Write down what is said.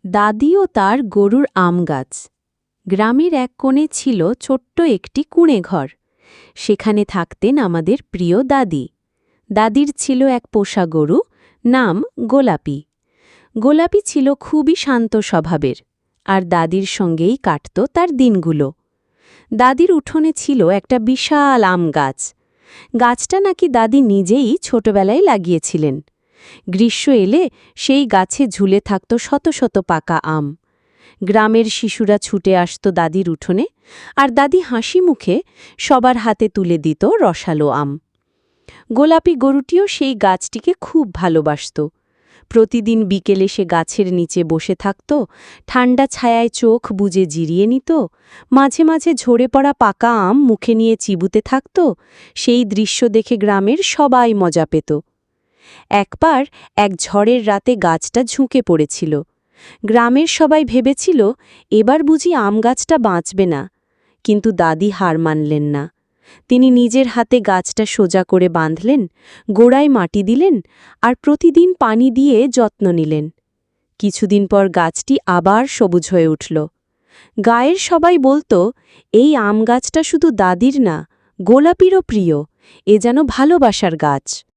দাদি ও তার গরুর আম গাছ। গ্রামের এক কোণে ছিল ছোট্ট একটি কুঁড়ে ঘর। সেখানে থাকতেন আমাদের প্রিয় দাদি। দাদির ছিল এক পোষা গরু, নাম গোলাপি। গোলাপি ছিল খুবই শান্ত স্বভাবের, আর দাদির সঙ্গেই কাটত তার দিনগুলো। দাদির উঠোনে ছিল একটা বিশাল আম গাছ। গাছটা নাকি দাদি নিজেই ছোটবেলায় লাগিয়েছিলেন। গ্রীষ্ম এলে সেই গাছে ঝুলে থাকত শত শত পাকা আম। গ্রামের শিশুরা ছুটে আসত দাদির উঠোনে, আর দাদি হাসি মুখে সবার হাতে তুলে দিত রসালো আম। গোলাপি গরুটিও সেই গাছটিকে খুব ভালোবাসত। প্রতিদিন বিকেলে সে গাছের নিচে বসে থাকত, ঠান্ডা ছায়ায় চোখ বুজে জিরিয়ে নিত, মাঝে মাঝে ঝরে পড়া পাকা আম মুখে নিয়ে চিবুতে থাকত। সেই দৃশ্য দেখে গ্রামের সবাই মজা পেত। একবার এক ঝড়ের রাতে গাছটা ঝুঁকে পড়েছিল। গ্রামের সবাই ভেবেছিল এবার বুঝি আম গাছটা বাঁচবে না, কিন্তু দাদি হার মানলেন না। তিনি নিজের হাতে গাছটা সোজা করে বাঁধলেন, গোড়ায় মাটি দিলেন, আর প্রতিদিন পানি দিয়ে যত্ন নিলেন। কিছুদিন পর গাছটি আবার সবুজ হয়ে উঠল। গায়ের সবাই বলতো, এই আম গাছটা শুধু দাদির না, গোলাপিরও প্রিয়, এ যেন ভালোবাসার গাছ।